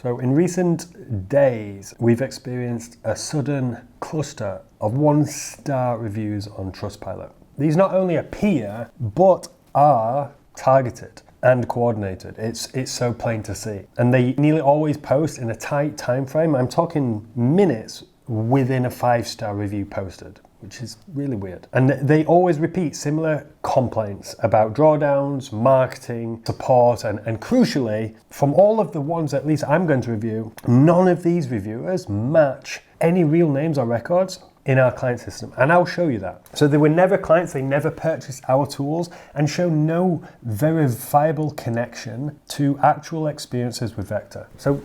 So in recent days, we've experienced a sudden cluster of 1-star reviews on Trustpilot. These not only appear, but are targeted and coordinated. It's so plain to see. And they nearly always post in a tight time frame. I'm talking minutes within a 5-star review posted, which is really weird. And they always repeat similar complaints about drawdowns, marketing, support, and crucially, from all of the ones at least I'm going to review, none of these reviewers match any real names or records in our client system. And I'll show you that. So they were never clients, they never purchased our tools, and show no verifiable connection to actual experiences with Vector. So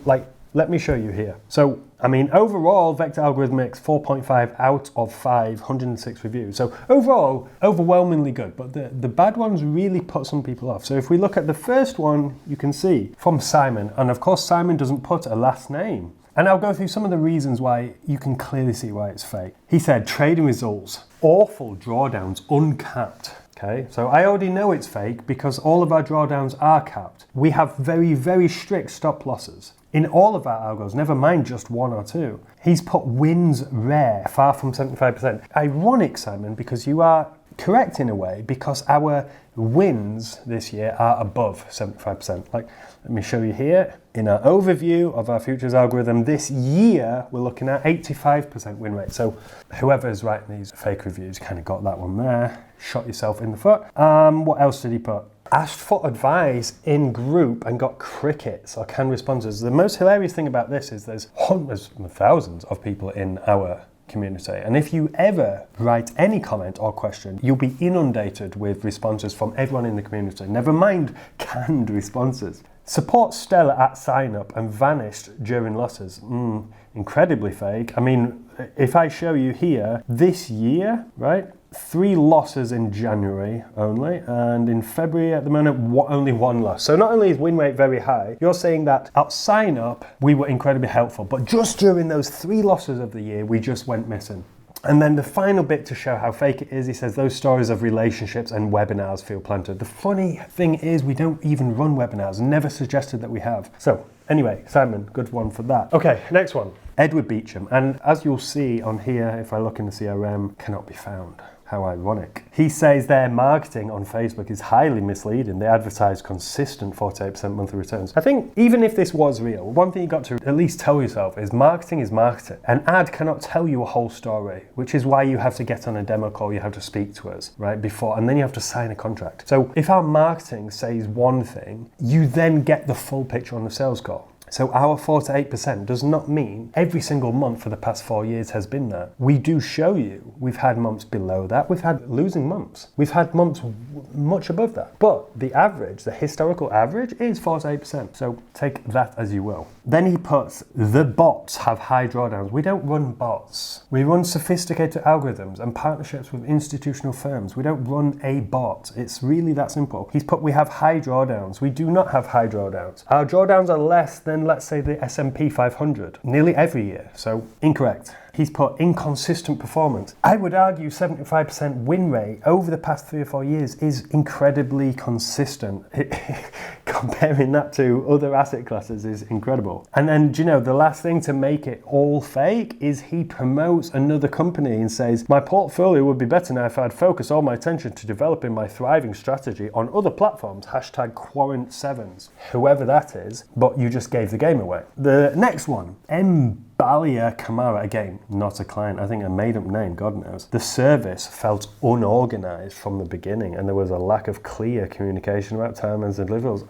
let me show you here. So, overall, Vector Algorithmics, 4.5 out of 5, 106 reviews. So overall, overwhelmingly good, but the bad ones really put some people off. So if we look at the first one, you can see from Simon, and of course Simon doesn't put a last name. And I'll go through some of the reasons why you can clearly see why it's fake. He said, trading results, awful drawdowns, uncapped. Okay, so I already know it's fake because all of our drawdowns are capped. We have very, very strict stop losses in all of our algos, never mind just 1 or 2. He's put wins rare, far from 75%. Ironic, Simon, because you are correct in a way, because our wins this year are above 75%. Let me show you here. In our overview of our futures algorithm this year, we're looking at 85% win rate. So whoever's writing these fake reviews kind of got that one there. Shot yourself in the foot. What else did he put? Asked for advice in group and got crickets or canned responses. The most hilarious thing about this is there's hundreds and thousands of people in our community. And if you ever write any comment or question, you'll be inundated with responses from everyone in the community. Never mind canned responses. Support stellar at sign up and vanished during losses. Incredibly fake. If I show you here, this year, right? 3 losses in January only, and in February at the moment, only 1 loss. So not only is win rate very high, you're saying that at sign up, we were incredibly helpful, but just during those 3 losses of the year, we just went missing. And then the final bit to show how fake it is, he says those stories of relationships and webinars feel planted. The funny thing is we don't even run webinars, never suggested that we have. So anyway, Simon, good one for that. Okay, next one, Edward Beecham. And as you'll see on here, if I look in the CRM, cannot be found. How ironic. He says their marketing on Facebook is highly misleading. They advertise consistent 48% monthly returns. I think even if this was real, one thing you got to at least tell yourself is marketing is marketing. An ad cannot tell you a whole story, which is why you have to get on a demo call, you have to speak to us, right, before, and then you have to sign a contract. So if our marketing says one thing, you then get the full picture on the sales call. So our 4 to 8% does not mean every single month for the past 4 years has been that. We do show you we've had months below that. We've had losing months. We've had months much above that. But the average, the historical average is 4 to 8%. So take that as you will. Then he puts, the bots have high drawdowns. We don't run bots. We run sophisticated algorithms and partnerships with institutional firms. We don't run a bot. It's really that simple. He's put, we have high drawdowns. We do not have high drawdowns. Our drawdowns are less than, let's say, the S&P 500 nearly every year. So incorrect. He's put inconsistent performance. I would argue 75% win rate over the past 3 or 4 years is incredibly consistent. Comparing that to other asset classes is incredible. And then, the last thing to make it all fake is he promotes another company and says, my portfolio would be better now if I'd focus all my attention to developing my thriving strategy on other platforms, #Quorant7s, whoever that is, but you just gave the game away. The next one, Balia Kamara, again, not a client, I think a made-up name, God knows. The service felt unorganized from the beginning and there was a lack of clear communication about timelines and deliverables.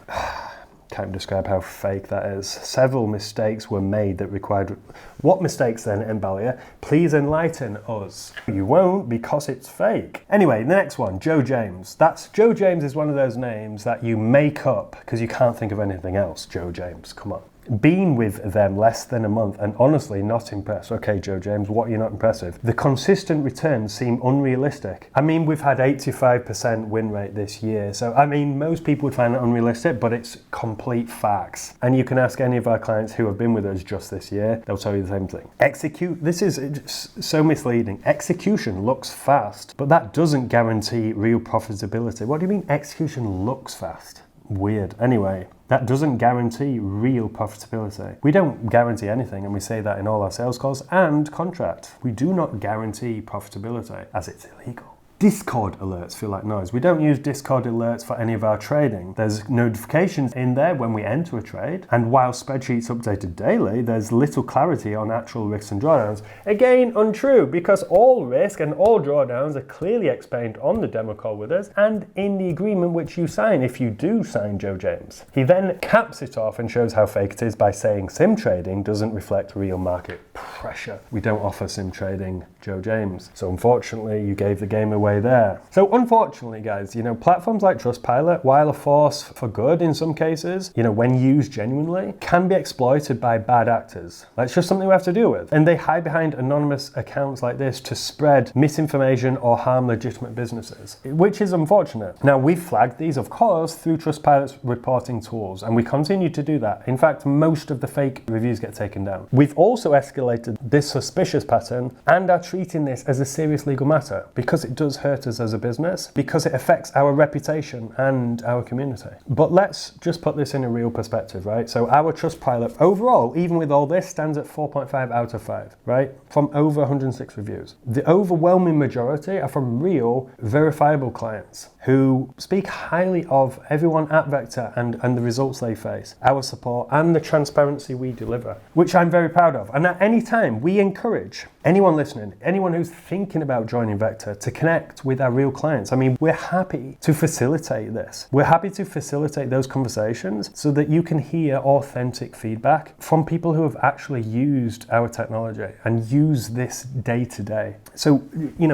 Can't describe how fake that is. Several mistakes were made that required... What mistakes then, Mbalia? Please enlighten us. You won't because it's fake. Anyway, the next one, Joe James. Joe James is one of those names that you make up because you can't think of anything else. Joe James, come on. Been with them less than a month and honestly not impressed. Okay, Joe James, what are you not impressed with? The consistent returns seem unrealistic. We've had 85% win rate this year. So, most people would find that unrealistic, but it's complete facts. And you can ask any of our clients who have been with us just this year, they'll tell you the same thing. This is so misleading. Execution looks fast, but that doesn't guarantee real profitability. What do you mean execution looks fast? Weird. Anyway, that doesn't guarantee real profitability. We don't guarantee anything, and we say that in all our sales calls and contract. We do not guarantee profitability, as it's illegal. Discord alerts feel like noise. We don't use Discord alerts for any of our trading. There's notifications in there when we enter a trade, and while spreadsheets updated daily, there's little clarity on actual risks and drawdowns. Again, untrue, because all risk and all drawdowns are clearly explained on the demo call with us and in the agreement which you sign if you do sign Joe James. He then caps it off and shows how fake it is by saying sim trading doesn't reflect real market pressure. We don't offer sim trading, Joe James. So unfortunately, you gave the game away there. So unfortunately, guys, platforms like Trustpilot, while a force for good in some cases, when used genuinely, can be exploited by bad actors. That's just something we have to deal with. And they hide behind anonymous accounts like this to spread misinformation or harm legitimate businesses, which is unfortunate. Now, we've flagged these, of course, through Trustpilot's reporting tools, and we continue to do that. In fact, most of the fake reviews get taken down. We've also escalated this suspicious pattern and are treating this as a serious legal matter because it does hurt us as a business, because it affects our reputation and our community. But let's just put this in a real perspective, right? So our Trustpilot overall, even with all this, stands at 4.5 out of 5, right? From over 106 reviews. The overwhelming majority are from real, verifiable clients who speak highly of everyone at Vector and the results they face, our support and the transparency we deliver, which I'm very proud of. And at any time, we encourage anyone listening, anyone who's thinking about joining Vector to connect with our real clients. I mean, we're happy to facilitate this. We're happy to facilitate those conversations so that you can hear authentic feedback from people who have actually used our technology and use this day to day. So,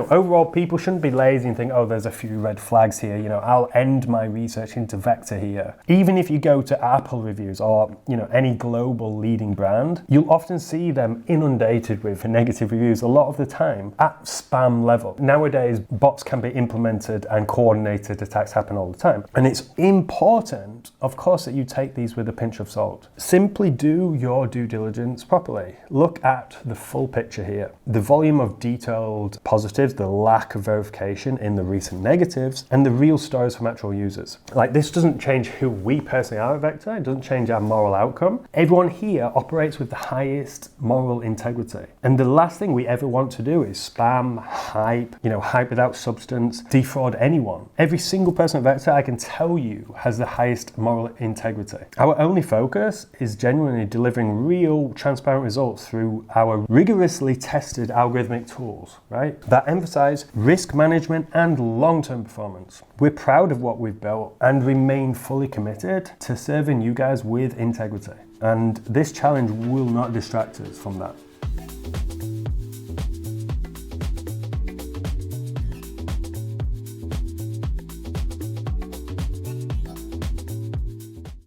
overall, people shouldn't be lazy and think, oh, there's a few red flags here. I'll end my research into Vector here. Even if you go to Apple reviews or, any global leading brand, you'll often see them inundated with negative reviews a lot of the time at spam level. Nowadays, bots can be implemented and coordinated attacks happen all the time. And it's important, of course, that you take these with a pinch of salt. Simply do your due diligence properly. Look at the full picture here. The volume of detailed positives, the lack of verification in the recent negatives, and the real stories from actual users. Like, this doesn't change who we personally are at Vector. It doesn't change our moral outcome. Everyone here operates with the highest moral integrity. And the last thing we ever want to do is spam, hype without substance, defraud anyone. Every single person at Vector, I can tell you, has the highest moral integrity. Our only focus is genuinely delivering real, transparent results through our rigorously tested algorithmic tools, right? That emphasize risk management and long-term performance. We're proud of what we've built and remain fully committed to serving you guys with integrity. And this challenge will not distract us from that.